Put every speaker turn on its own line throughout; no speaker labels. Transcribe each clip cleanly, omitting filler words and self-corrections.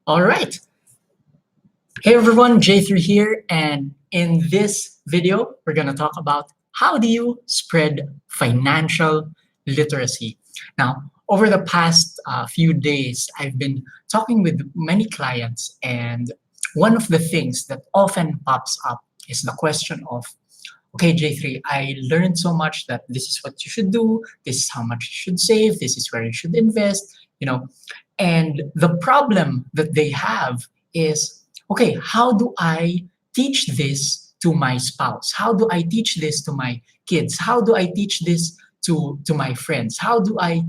All right. Hey everyone, J3 here, and in this video, we're going to talk about how do you spread financial literacy. Now, over the past few days, I've been talking with many clients, and one of the things that often pops up is the question of, okay, J3, I learned so much that this is what you should do, this is how much you should save, this is where you should invest, and the problem that they have is, okay, how do I teach this to my spouse? How do I teach this to my kids? How do I teach this to my friends? How do I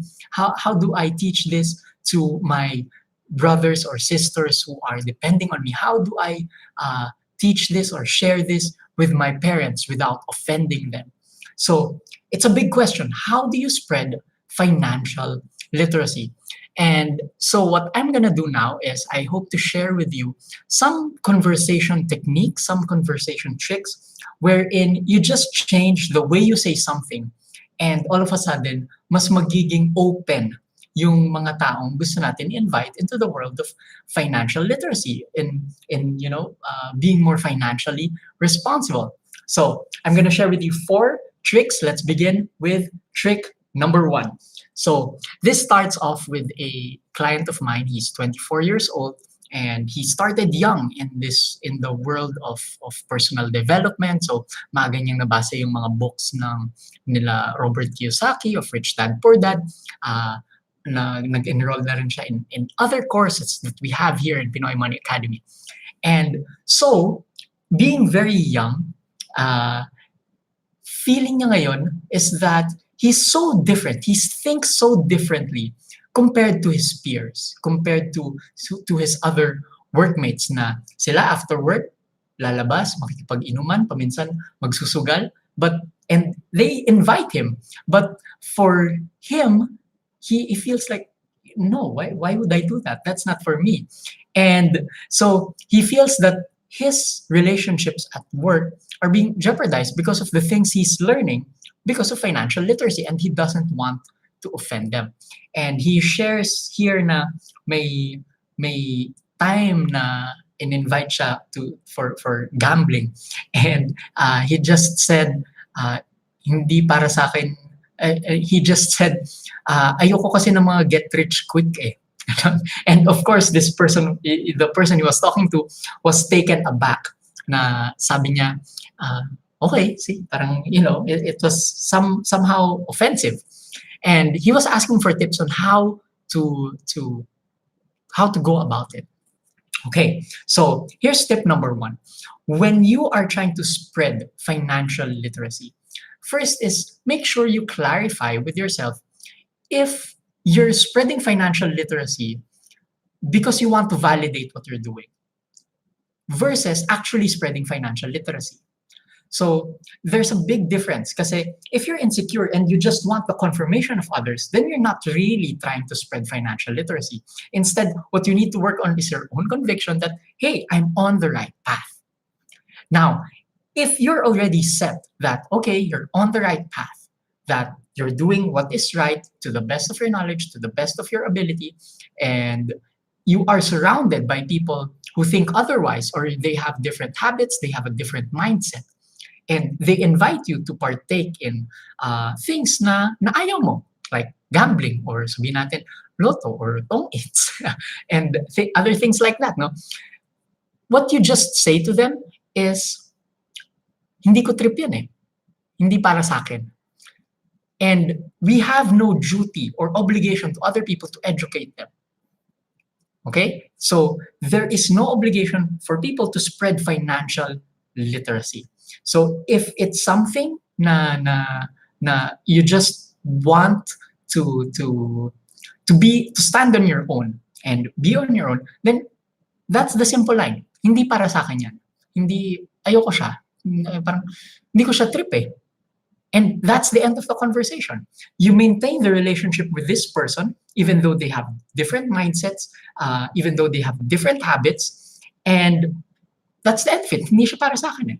teach this to my brothers or sisters who are depending on me? How do I teach this or share this with my parents without offending them? So it's a big question. How do you spread financial literacy? And so what I'm gonna do now is I hope to share with you some conversation techniques, some conversation tricks, wherein you just change the way you say something, and all of a sudden, mas magiging open yung mga taong gusto natin invite into the world of financial literacy in being more financially responsible. So I'm gonna share with you 4 tricks. Let's begin with trick number 1. So this starts off with a client of mine. He's 24 years old, and he started young in the world of personal development. So maaga niyang nabasa yung mga books ng nila Robert Kiyosaki of Rich Dad Poor Dad. Nag-enroll na rin siya in other courses that we have here in Pinoy Money Academy. And so, being very young, feeling niya ngayon is that he's so different. He thinks so differently compared to his peers, compared to his other workmates na sila after work, lalabas, makikipag-inuman, paminsan magsusugal, and they invite him. But for him, he feels like, no, why would I do that? That's not for me. And so he feels that his relationships at work are being jeopardized because of the things he's learning because of financial literacy, and he doesn't want to offend them. And he shares here na may time na in-invite siya for gambling, and he just said, hindi para sa akin. He just said, ayoko kasi ng mga get rich quick eh. And of course, the person he was talking to was taken aback na sabi niya, okay, see, parang, it was somehow offensive. And he was asking for tips on how to go about it. Okay, so here's tip number 1. When you are trying to spread financial literacy, first is make sure you clarify with yourself if you're spreading financial literacy because you want to validate what you're doing versus actually spreading financial literacy. So there's a big difference kasi if you're insecure and you just want the confirmation of others, then you're not really trying to spread financial literacy. Instead, what you need to work on is your own conviction that, hey, I'm on the right path. Now, if you're already set that, okay, you're on the right path, that you're doing what is right to the best of your knowledge, to the best of your ability, and you are surrounded by people who think otherwise, or they have different habits, they have a different mindset, and they invite you to partake in things na ayaw mo, like gambling, or sabihin natin, lotto, or tong-its, and other things like that, no? What you just say to them is, hindi ko trip yan eh. Hindi para sa akin. And we have no duty or obligation to other people to educate them. Okay? So there is no obligation for people to spread financial literacy. So if it's something na you just want to stand on your own and be on your own, then that's the simple line. Hindi para sa akin yan. Hindi, ayoko siya. Parang, hindi ko siya trip eh. And that's the end of the conversation. You maintain the relationship with this person, even though they have different mindsets, even though they have different habits, and that's the end of it. Hindi siya para sa akin eh.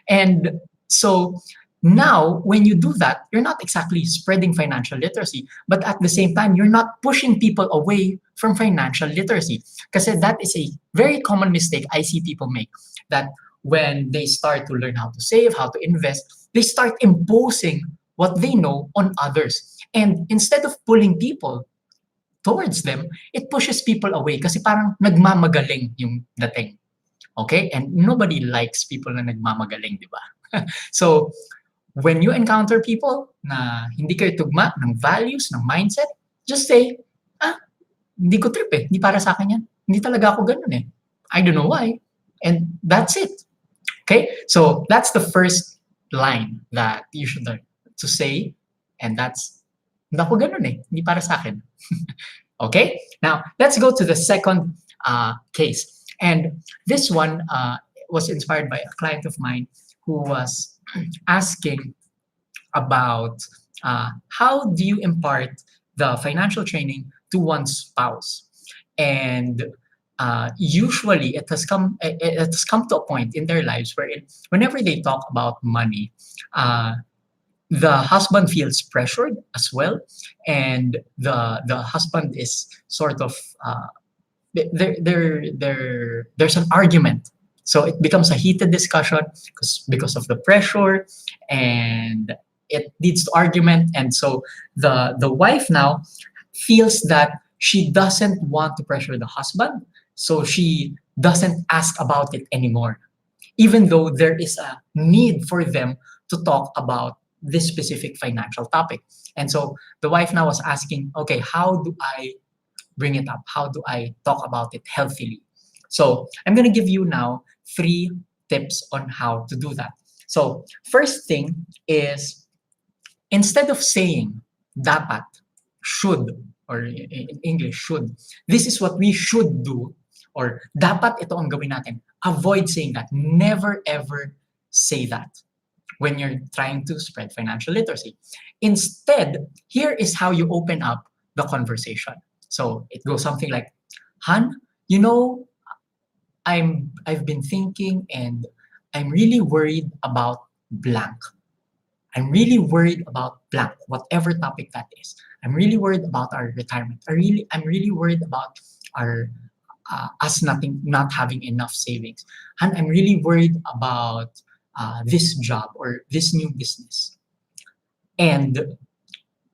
And so Now, when you do that, you're not exactly spreading financial literacy, but at the same time, you're not pushing people away from financial literacy. Because that is a very common mistake I see people make, that when they start to learn how to save, how to invest, they start imposing what they know on others. And instead of pulling people towards them, it pushes people away kasi parang nagmamagaling yung dating. Okay? And nobody likes people na nagmamagaling, di ba? So, when you encounter people na hindi kayo tugma ng values, ng mindset, just say, hindi ko trip eh. Hindi para sa akin yan. Hindi talaga ako ganun eh. I don't know why. And that's it. Okay? So, that's the first line that you should learn to say, and that's, hindi ako ganun eh. Hindi para sa akin. Okay? Now, let's go to the second case. And this one was inspired by a client of mine who was asking about how do you impart the financial training to one's spouse. And usually it has come to a point in their lives where whenever they talk about money, the husband feels pressured as well, and the husband is sort of there's an argument. So it becomes a heated discussion because of the pressure, and it leads to argument. And so the wife now feels that she doesn't want to pressure the husband, so she doesn't ask about it anymore, even though there is a need for them to talk about this specific financial topic. And so the wife now was asking, okay, how do I bring it up? How do I talk about it healthily? So I'm going to give you now 3 tips on how to do that. So first thing is, instead of saying dapat, should, or in English, should, this is what we should do, or dapat ito ang gawin natin, avoid saying that. Never ever say that when you're trying to spread financial literacy. Instead, here is how you open up the conversation. So it goes something like, Han, you know, I've been thinking, and I'm really worried about blank. I'm really worried about blank, whatever topic that is. I'm really worried about our retirement. I'm really worried about our us not having enough savings. And I'm really worried about this job or this new business. And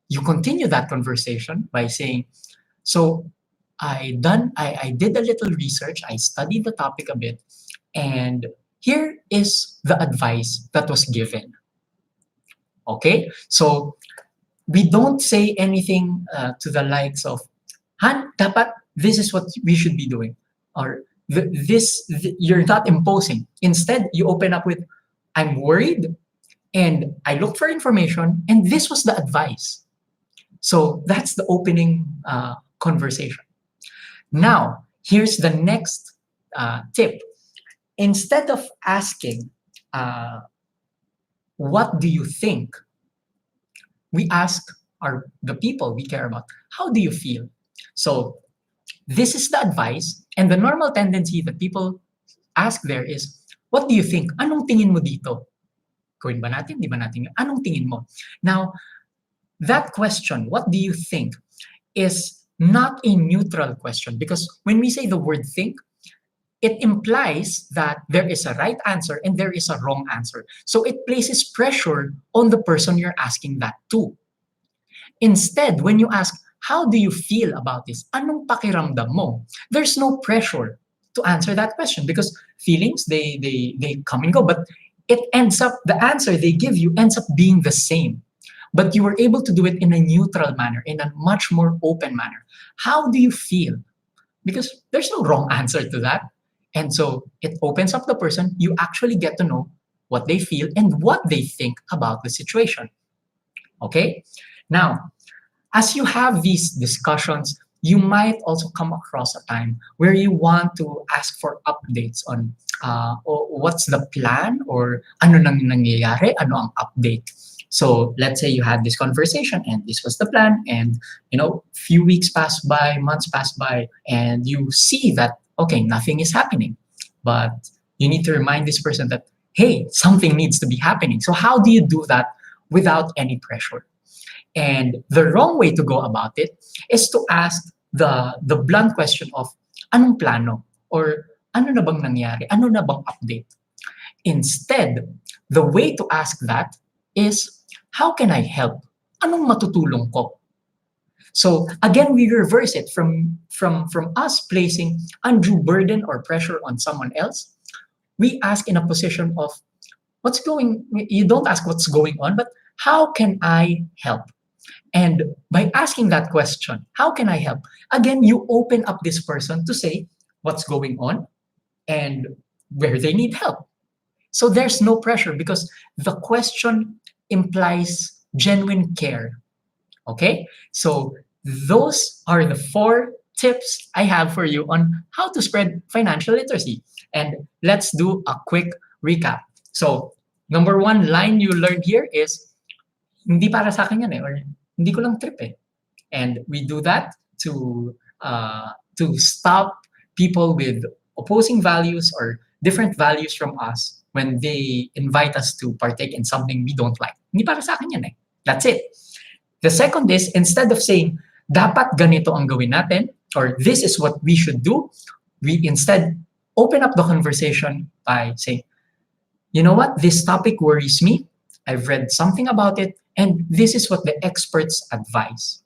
you continue that conversation by saying, so I did a little research, I studied the topic a bit, and here is the advice that was given. Okay? So we don't say anything to the likes of, Han, dapat this is what we should be doing. Or you're not imposing. Instead, you open up with, I'm worried, and I looked for information, and this was the advice. So that's the opening conversation. Now, here's the next tip. Instead of asking, what do you think? We ask the people we care about, how do you feel? So this is the advice, and the normal tendency that people ask there is, what do you think? Anong tingin mo dito? Gawin ba natin? Di ba natin? Anong tingin mo? Now, that question, what do you think, is not a neutral question, because when we say the word think, it implies that there is a right answer and there is a wrong answer. So it places pressure on the person you're asking that to. Instead, when you ask, how do you feel about this? Anong pakiramdam mo? There's no pressure to answer that question, because feelings, they come and go, but it ends up, the answer they give you ends up being the same. But you were able to do it in a neutral manner, in a much more open manner. How do you feel? Because there's no wrong answer to that. And so it opens up the person. You actually get to know what they feel and what they think about the situation. Okay? Now, as you have these discussions, you might also come across a time where you want to ask for updates on what's the plan, or ano nang nangyayari, ano ang update. So let's say you had this conversation and this was the plan, and few weeks pass by, months pass by, and you see that, okay, nothing is happening. But you need to remind this person that, hey, something needs to be happening. So how do you do that without any pressure? And the wrong way to go about it is to ask the blunt question of anong plano or ano na bang nangyari? Ano na bang update? Instead, the way to ask that is how can I help? Anong matutulong ko? So again, we reverse it from us placing undue burden or pressure on someone else. We ask in a position of what's going, you don't ask what's going on, but how can I help? And by asking that question, how can I help? Again, you open up this person to say what's going on and where they need help. So there's no pressure because the question implies genuine care. Okay? So those are the 4 tips I have for you on how to spread financial literacy. And let's do a quick recap. So, number 1 line you learned here is, hindi para sa akin yan eh, or hindi ko lang trip eh. And we do that to stop people with opposing values or different values from us when they invite us to partake in something we don't like. Hindi para sa akin yan eh. That's it. The second is, instead of saying, dapat ganito ang gawin natin, or this is what we should do, we instead open up the conversation by saying, you know what, this topic worries me. I've read something about it, and this is what the experts advise.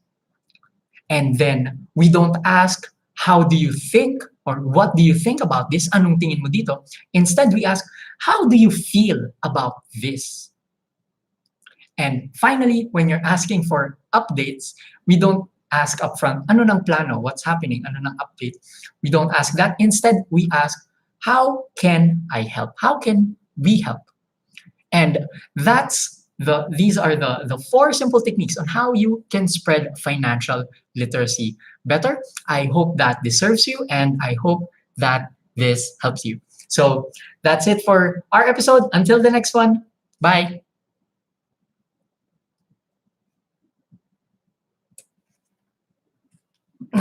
And then we don't ask, how do you think, or what do you think about this? Anong tingin mo dito? Instead, we ask, how do you feel about this? And finally, when you're asking for updates, we don't ask upfront, ano nang plano? What's happening? Ano nang update? We don't ask that. Instead, we ask, how can I help? How can we help? And these are the 4 simple techniques on how you can spread financial literacy better. I hope that this serves you, and I hope that this helps you. So that's it for our episode. Until the next one, bye.